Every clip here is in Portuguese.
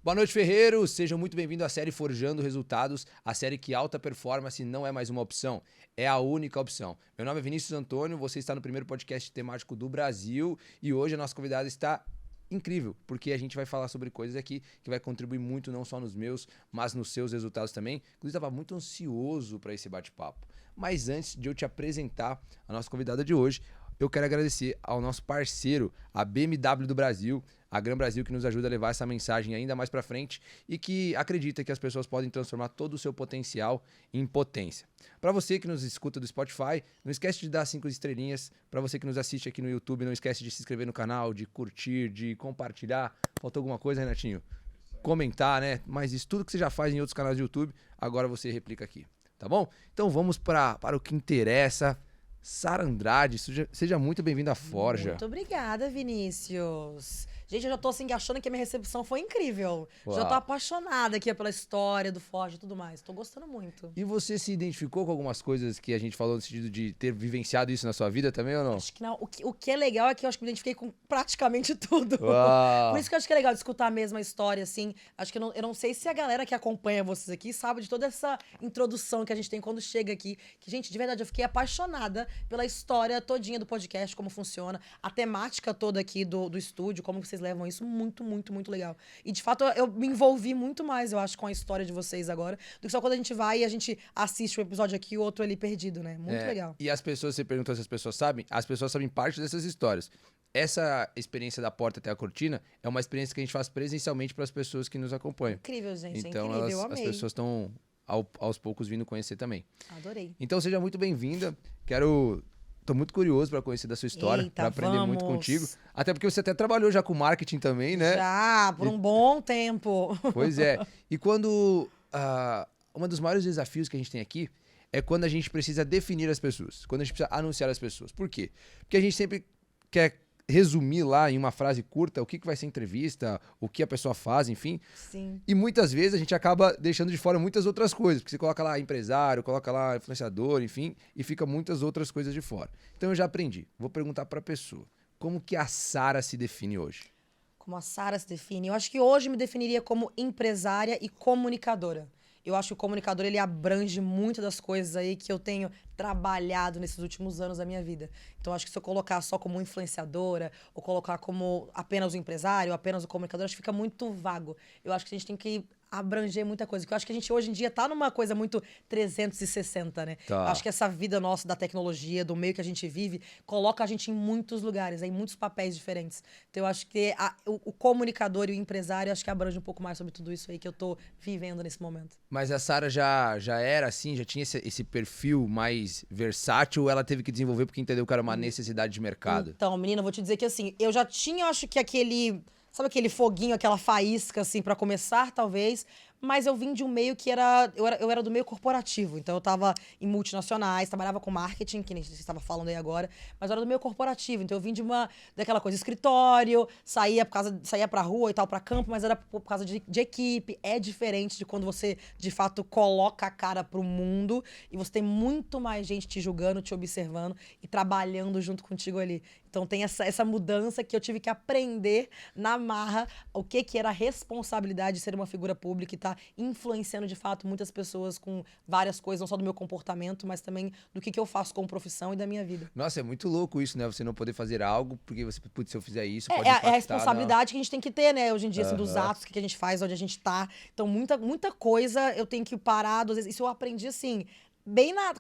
Boa noite, Ferreiros! Sejam muito bem-vindos à série Forjando Resultados, a série que alta performance não é mais uma opção, é a única opção. Meu nome é Vinícius Antônio, você está no primeiro podcast temático do Brasil e hoje a nossa convidada está incrível, porque a gente vai falar sobre coisas aqui que vai contribuir muito não só nos meus, mas nos seus resultados também. Inclusive, estava muito ansioso para esse bate-papo. Mas antes de eu te apresentar a nossa convidada de hoje, eu quero agradecer ao nosso parceiro, a BMW do Brasil, a Gran Brasil, que nos ajuda a levar essa mensagem ainda mais para frente e que acredita que as pessoas podem transformar todo o seu potencial em potência. Para você que nos escuta do Spotify, não esquece de dar 5 estrelinhas. Para você que nos assiste aqui no YouTube, não esquece de se inscrever no canal, de curtir, de compartilhar. Faltou alguma coisa, Renatinho? Comentar, né? Mas isso tudo que você já faz em outros canais do YouTube, agora você replica aqui, tá bom? Então vamos para o que interessa. Sara Andrade, seja muito bem-vinda à Forja. Muito obrigada, Vinícius. Gente, eu já tô assim achando que a minha recepção foi incrível. Uau. Já tô apaixonada aqui pela história do Forja e tudo mais. Tô gostando muito. E você se identificou com algumas coisas que a gente falou no sentido de ter vivenciado isso na sua vida também ou não? Acho que não. O que é legal é que eu acho que me identifiquei com praticamente tudo. Uau. Por isso que eu acho que é legal de escutar a mesma história, assim. Acho que eu não sei se a galera que acompanha vocês aqui sabe de toda essa introdução que a gente tem quando chega aqui. Que, gente, de verdade, eu fiquei apaixonada pela história todinha do podcast, como funciona, a temática toda aqui do estúdio, como vocês levam isso, muito, muito, muito legal. E, de fato, eu me envolvi muito mais, eu acho, com a história de vocês agora, do que só quando a gente vai e a gente assiste um episódio aqui e o outro ali perdido, né? Muito legal. E as pessoas, você perguntou se as pessoas sabem parte dessas histórias. Essa experiência da porta até a cortina é uma experiência que a gente faz presencialmente para as pessoas que nos acompanham. Incrível, gente. Então, é incrível, eu amei. as pessoas estão aos poucos vindo conhecer também. Adorei. Então, seja muito bem-vinda. Tô muito curioso para conhecer da sua história, para aprender muito contigo. Até porque você até trabalhou já com marketing também, né? Já, por um bom tempo. Pois é. E quando... um dos maiores desafios que a gente tem aqui é quando a gente precisa definir as pessoas, quando a gente precisa anunciar as pessoas. Por quê? Porque a gente sempre quer resumir lá em uma frase curta o que vai ser entrevista, o que a pessoa faz, enfim. Sim. E muitas vezes a gente acaba deixando de fora muitas outras coisas, porque você coloca lá empresário, coloca lá influenciador, enfim, e fica muitas outras coisas de fora. Então eu já aprendi. Vou perguntar para a pessoa, como que a Sara se define hoje? Como a Sara se define? Eu acho que hoje me definiria como empresária e comunicadora. Eu acho que o comunicador, ele abrange muito das coisas aí que eu tenho trabalhado nesses últimos anos da minha vida. Então, acho que se eu colocar só como influenciadora, ou colocar como apenas o empresário, ou apenas o comunicador, acho que fica muito vago. Eu acho que a gente tem que abranger muita coisa. Porque eu acho que a gente hoje em dia tá numa coisa muito 360, né? Tá. Eu acho que essa vida nossa da tecnologia, do meio que a gente vive, coloca a gente em muitos lugares, em muitos papéis diferentes. Então eu acho que o comunicador e o empresário, acho que abrange um pouco mais sobre tudo isso aí que eu tô vivendo nesse momento. Mas a Sara já era assim, já tinha esse perfil mais versátil, ou ela teve que desenvolver porque entendeu que era uma necessidade de mercado? Então, menina, eu vou te dizer que assim, eu já tinha, acho que sabe aquele foguinho, aquela faísca, assim, pra começar, talvez. Mas eu vim de um meio que eu era do meio corporativo. Então, eu tava em multinacionais, trabalhava com marketing, que nem você estava falando aí agora. Mas eu era do meio corporativo. Então, eu vim daquela coisa, escritório, saía pra rua e tal, pra campo, mas era por causa de equipe. É diferente de quando você, de fato, coloca a cara pro mundo e você tem muito mais gente te julgando, te observando e trabalhando junto contigo ali. Então, tem essa mudança que eu tive que aprender na marra o que era a responsabilidade de ser uma figura pública e tá influenciando, de fato, muitas pessoas com várias coisas, não só do meu comportamento, mas também do que eu faço como profissão e da minha vida. Nossa, é muito louco isso, né? Você não poder fazer algo porque você, putz, se eu fizer isso, pode É impactar a responsabilidade que a gente tem que ter, né? Hoje em dia, assim, dos atos que a gente faz, onde a gente tá. Então, muita coisa eu tenho que parar, às vezes, isso eu aprendi, assim,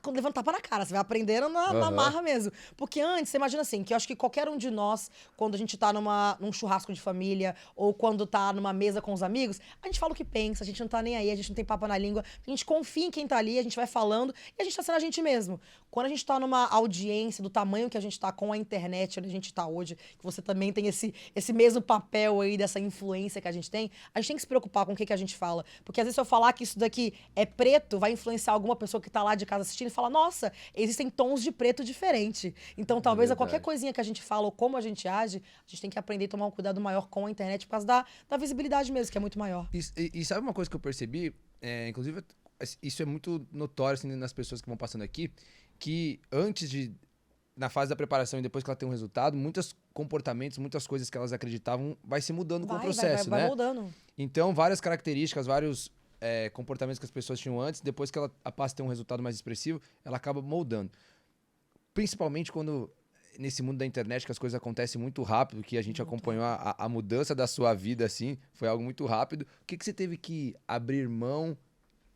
quando levanta tapa na cara, você vai aprendendo na marra mesmo. Porque antes, você imagina assim, que eu acho que qualquer um de nós, quando a gente tá num churrasco de família, ou quando tá numa mesa com os amigos, a gente fala o que pensa, a gente não tá nem aí, a gente não tem papo na língua, a gente confia em quem tá ali, a gente vai falando, e a gente tá sendo a gente mesmo. Quando a gente tá numa audiência do tamanho que a gente tá com a internet, onde a gente tá hoje, que você também tem esse mesmo papel aí, dessa influência que a gente tem que se preocupar com o que a gente fala. Porque às vezes se eu falar que isso daqui é preto, vai influenciar alguma pessoa que tá lá de casa assistindo e fala, nossa, existem tons de preto diferente. Então, talvez a qualquer coisinha que a gente fala ou como a gente age, a gente tem que aprender a tomar um cuidado maior com a internet por causa da visibilidade mesmo, que é muito maior. E sabe uma coisa que eu percebi? Inclusive, isso é muito notório assim, nas pessoas que vão passando aqui, que antes de na fase da preparação e depois que ela tem um resultado, muitos comportamentos, muitas coisas que elas acreditavam vai se mudando com o processo, né? Vai mudando. Então, várias características, vários comportamentos que as pessoas tinham antes, depois que ela passa a ter um resultado mais expressivo, ela acaba moldando. Principalmente quando, nesse mundo da internet, que as coisas acontecem muito rápido, que a gente acompanhou a mudança da sua vida, assim, foi algo muito rápido. O que você teve que abrir mão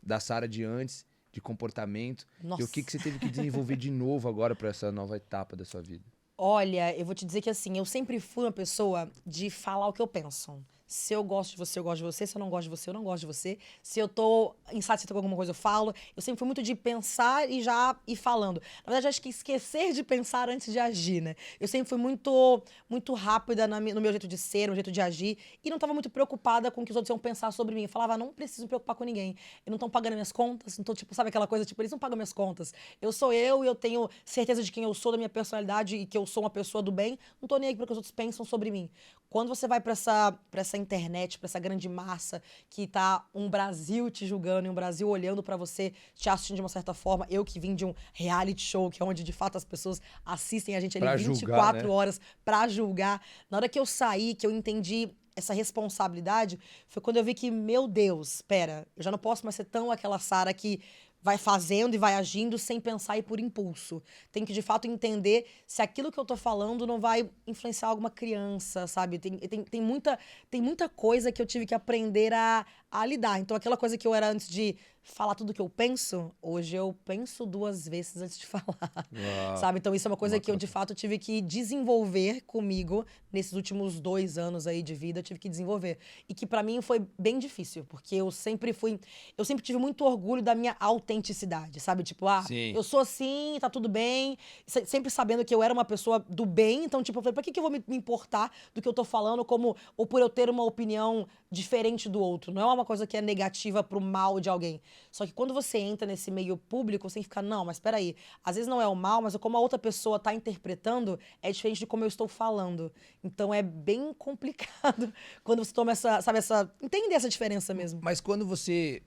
da Sara de antes, de comportamento? Nossa. E o que você teve que desenvolver de novo agora para essa nova etapa da sua vida? Olha, eu vou te dizer que assim, eu sempre fui uma pessoa de falar o que eu penso. Se eu gosto de você, eu gosto de você. Se eu não gosto de você, eu não gosto de você. Se eu tô insatisfeita com alguma coisa, eu falo. Eu sempre fui muito de pensar e já ir falando. Na verdade, acho que esquecer de pensar antes de agir, né? Eu sempre fui muito rápida no meu jeito de ser, no meu jeito de agir. E não tava muito preocupada com o que os outros iam pensar sobre mim. Eu falava, não preciso me preocupar com ninguém. Eles não estão pagando minhas contas. Não tô, tipo, sabe aquela coisa, tipo, eles não pagam minhas contas. Eu sou eu e eu tenho certeza de quem eu sou, da minha personalidade e que eu sou uma pessoa do bem. Não tô nem aí pro que os outros pensam sobre mim. Quando você vai pra essa internet, pra essa grande massa que tá um Brasil te julgando e um Brasil olhando pra você, te assistindo de uma certa forma, eu que vim de um reality show, que é onde de fato as pessoas assistem a gente ali Pra 24 julgar, né? horas pra julgar. Na hora que eu saí, que eu entendi essa responsabilidade, foi quando eu vi que, meu Deus, espera, eu já não posso mais ser tão aquela Sara que vai fazendo e vai agindo sem pensar e por impulso. Tem que, de fato, entender se aquilo que eu tô falando não vai influenciar alguma criança, sabe? Tem muita coisa que eu tive que aprender a lidar. Então, aquela coisa que eu era antes de falar tudo que eu penso, hoje eu penso 2 vezes antes de falar, sabe? Então, isso é uma coisa que eu, de fato, tive que desenvolver comigo nesses últimos 2 anos aí de vida, eu tive que desenvolver. E que, pra mim, foi bem difícil, porque eu sempre tive muito orgulho da minha autenticidade, sabe? Tipo, Sim. eu sou assim, tá tudo bem, sempre sabendo que eu era uma pessoa do bem, então, tipo, eu falei, pra que eu vou me importar do que eu tô falando, ou por eu ter uma opinião diferente do outro? Não é uma coisa que é negativa pro mal de alguém. Só que quando você entra nesse meio público, você tem que ficar, não, mas peraí, às vezes não é o mal, mas como a outra pessoa tá interpretando, é diferente de como eu estou falando. Então é bem complicado quando você toma entender essa diferença mesmo. Mas quando você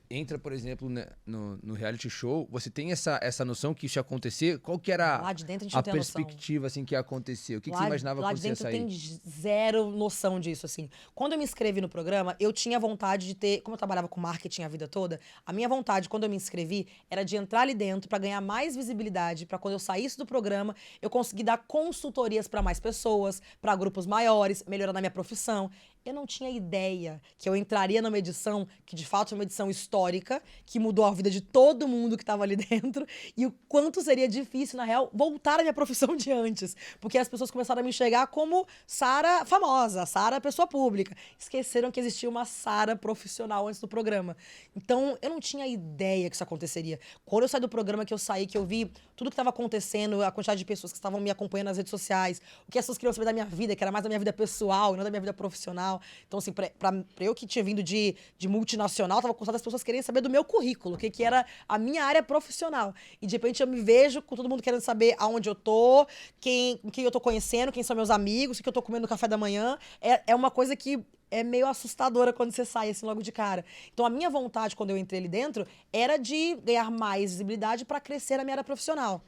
entra, por exemplo, né, no reality show, você tem essa noção que isso ia acontecer? Qual que era Lá de dentro a gente a não tem a noção. perspectiva assim, que ia acontecer? O que você Lá, imaginava lá quando de você ia dentro sair? tem zero noção disso, assim. Quando eu me inscrevi no programa, eu tinha vontade de ter... Como eu trabalhava com marketing a vida toda, a minha vontade, quando eu me inscrevi, era de entrar ali dentro pra ganhar mais visibilidade, pra quando eu saísse do programa, eu conseguir dar consultorias pra mais pessoas, pra grupos maiores, melhorar na minha profissão. Eu não tinha ideia que eu entraria numa edição que, de fato, é uma edição histórica, que mudou a vida de todo mundo que estava ali dentro, e o quanto seria difícil, na real, voltar à minha profissão de antes. Porque as pessoas começaram a me enxergar como Sara famosa, Sara pessoa pública. Esqueceram que existia uma Sara profissional antes do programa. Então, eu não tinha ideia que isso aconteceria. Quando eu saí do programa, que eu saí, que eu vi tudo que estava acontecendo, a quantidade de pessoas que estavam me acompanhando nas redes sociais, o que as pessoas queriam saber da minha vida, que era mais da minha vida pessoal e não da minha vida profissional. Então, assim, pra eu que tinha vindo de multinacional, tava com as pessoas querendo saber do meu currículo, o que era a minha área profissional. E, de repente, eu me vejo com todo mundo querendo saber aonde eu tô, quem eu tô conhecendo, quem são meus amigos, o que eu tô comendo no café da manhã. É uma coisa que é meio assustadora quando você sai, assim, logo de cara. Então, a minha vontade, quando eu entrei ali dentro, era de ganhar mais visibilidade pra crescer na minha área profissional.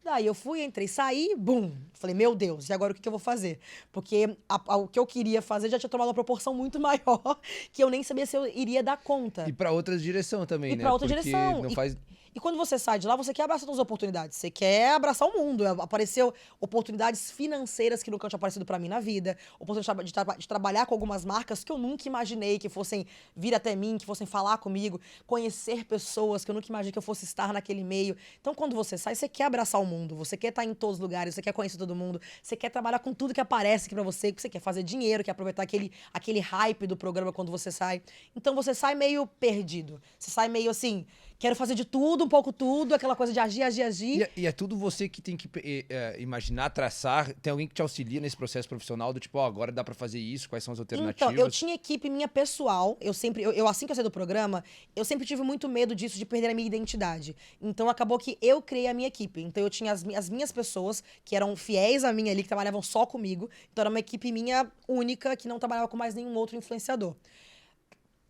Daí eu fui, entrei, saí, bum! Falei, meu Deus, e agora o que eu vou fazer? Porque o que eu queria fazer já tinha tomado uma proporção muito maior, que eu nem sabia se eu iria dar conta. E pra outra direção também, né? Pra outra Porque direção. não faz... E quando você sai de lá, você quer abraçar todas as oportunidades. Você quer abraçar o mundo. Apareceu oportunidades financeiras que nunca tinham aparecido pra mim na vida. Oportunidade de trabalhar com algumas marcas que eu nunca imaginei que fossem vir até mim, que fossem falar comigo. Conhecer pessoas que eu nunca imaginei que eu fosse estar naquele meio. Então, quando você sai, você quer abraçar o mundo. Você quer estar em todos os lugares. Você quer conhecer todo mundo. Você quer trabalhar com tudo que aparece aqui pra você. Você quer fazer dinheiro, quer aproveitar aquele hype do programa quando você sai. Então, você sai meio perdido. Você sai meio assim... Quero fazer de tudo, um pouco tudo, aquela coisa de agir. E é tudo você que tem que imaginar, traçar. Tem alguém que te auxilia nesse processo profissional do tipo, agora dá pra fazer isso, quais são as alternativas? Então, eu tinha equipe minha pessoal. Assim que eu saí do programa, eu sempre tive muito medo disso, de perder a minha identidade. Então, acabou que eu criei a minha equipe. Então, eu tinha as minhas pessoas, que eram fiéis a mim ali, que trabalhavam só comigo. Então, era uma equipe minha única, que não trabalhava com mais nenhum outro influenciador.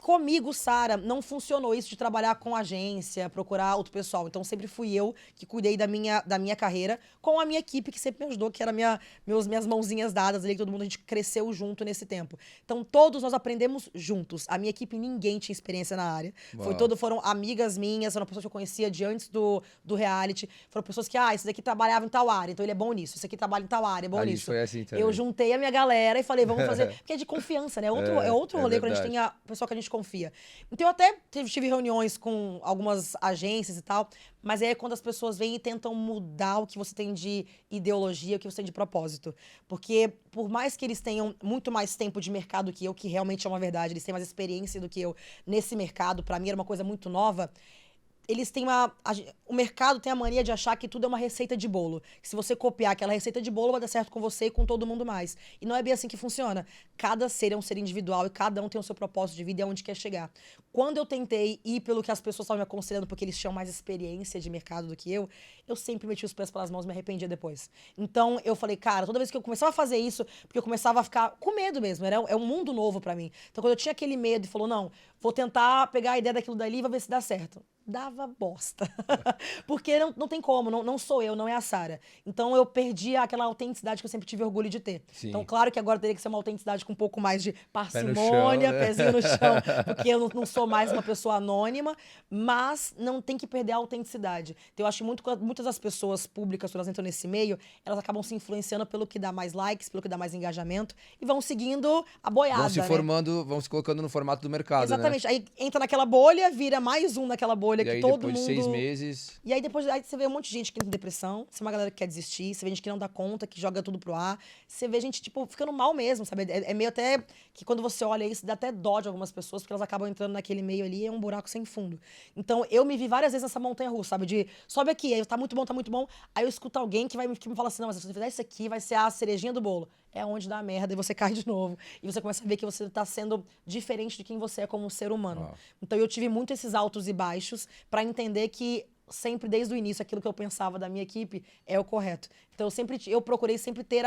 comigo, Sara, não funcionou isso de trabalhar com agência, procurar outro pessoal. Então, sempre fui eu que cuidei da minha carreira com a minha equipe, que sempre me ajudou, que era minhas mãozinhas dadas ali, que todo mundo, a gente cresceu junto nesse tempo. Então, todos nós aprendemos juntos. A minha equipe, ninguém tinha experiência na área. Foram amigas minhas, foram pessoas que eu conhecia de antes do reality. Foram pessoas que, esse daqui trabalhava em tal área, então ele é bom nisso. Esse aqui trabalha em tal área, é bom nisso. Foi assim também. Eu juntei a minha galera e falei, vamos fazer... Porque é de confiança, né? É outro rolê quando a gente tem a pessoa que a gente confia. Então, eu até tive reuniões com algumas agências e tal, mas é quando as pessoas vêm e tentam mudar o que você tem de ideologia, o que você tem de propósito. Porque, por mais que eles tenham muito mais tempo de mercado que eu, que realmente é uma verdade, eles têm mais experiência do que eu nesse mercado, pra mim era uma coisa muito nova, eles têm o mercado tem a mania de achar que tudo é uma receita de bolo. Que se você copiar aquela receita de bolo, vai dar certo com você e com todo mundo mais. E não é bem assim que funciona. Cada ser é um ser individual e cada um tem o seu propósito de vida e aonde quer chegar. Quando eu tentei ir pelo que as pessoas estavam me aconselhando, porque eles tinham mais experiência de mercado do que eu sempre meti os pés pelas mãos e me arrependia depois. Então, eu falei, cara, toda vez que eu começava a fazer isso, porque eu começava a ficar com medo mesmo, é um mundo novo pra mim. Então, quando eu tinha aquele medo e falou, não, vou tentar pegar a ideia daquilo dali e vou ver se dá certo. Dava bosta. Porque não tem como, não sou eu, não é a Sara. Então eu perdi aquela autenticidade que eu sempre tive orgulho de ter. Sim. Então, claro que agora teria que ser uma autenticidade com um pouco mais de parcimônia, chão, né? pezinho no chão, porque eu não sou mais uma pessoa anônima, mas não tem que perder a autenticidade. Então eu acho que muitas das pessoas públicas, quando elas entram nesse meio, elas acabam se influenciando pelo que dá mais likes, pelo que dá mais engajamento, e vão seguindo a boiada, vão se formando, vão se colocando no formato do mercado, exatamente. né? Aí entra naquela bolha, vira mais um naquela bolha E que aí, todo depois mundo... de 6 meses... E aí depois aí você vê um monte de gente que entra em depressão, você vê uma galera que quer desistir, você vê gente que não dá conta, que joga tudo pro ar, você vê gente, tipo, ficando mal mesmo, sabe? É meio até que quando você olha isso, dá até dó de algumas pessoas, porque elas acabam entrando naquele meio ali, é um buraco sem fundo. Então, eu me vi várias vezes nessa montanha-russa, sabe? De, sobe aqui, aí tá muito bom, aí eu escuto alguém que me fala assim, não, mas se você fizer isso aqui, vai ser a cerejinha do bolo. É onde dá merda e você cai de novo. E você começa a ver que você tá sendo diferente de quem você é como um ser humano. Uau. Então, eu tive muito esses altos e baixos pra entender que sempre, desde o início, aquilo que eu pensava da minha equipe é o correto. Então, eu procurei sempre ter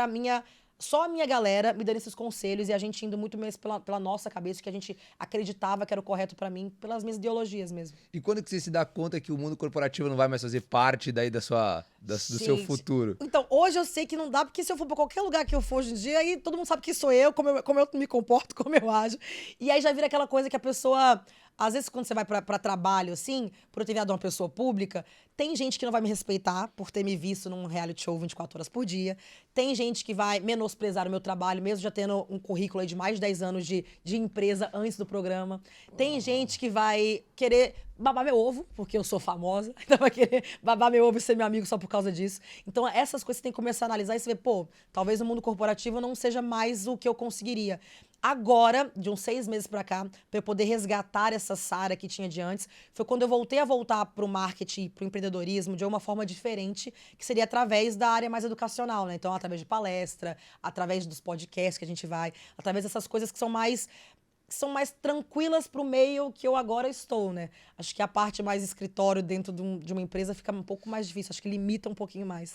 só a minha galera me dando esses conselhos e a gente indo muito mesmo pela nossa cabeça, que a gente acreditava que era o correto pra mim, pelas minhas ideologias mesmo. E quando que você se dá conta que o mundo corporativo não vai mais fazer parte daí do seu futuro? Então, hoje eu sei que não dá, porque se eu for pra qualquer lugar que eu for hoje em dia, aí todo mundo sabe que sou eu, como eu me comporto, como eu ajo. E aí já vira aquela coisa que a pessoa... Às vezes, quando você vai pra trabalho, assim, por eu ter virado uma pessoa pública, tem gente que não vai me respeitar por ter me visto num reality show 24 horas por dia. Tem gente que vai menosprezar o meu trabalho, mesmo já tendo um currículo aí de mais de 10 anos de empresa antes do programa. Tem gente que vai querer babar meu ovo, porque eu sou famosa. Então vai querer babar meu ovo e ser meu amigo só por causa disso. Então, essas coisas você tem que começar a analisar e você vê, pô, talvez no mundo corporativo não seja mais o que eu conseguiria. Agora, de uns 6 meses pra cá, pra eu poder resgatar essa Sara que tinha de antes, foi quando eu voltei a voltar pro marketing, pro empreendedorismo, de uma forma diferente, que seria através da área mais educacional, né? Então, através de palestra, através dos podcasts que a gente vai, através dessas coisas que são mais tranquilas pro meio que eu agora estou, né? Acho que a parte mais escritório dentro de uma empresa fica um pouco mais difícil, acho que limita um pouquinho mais.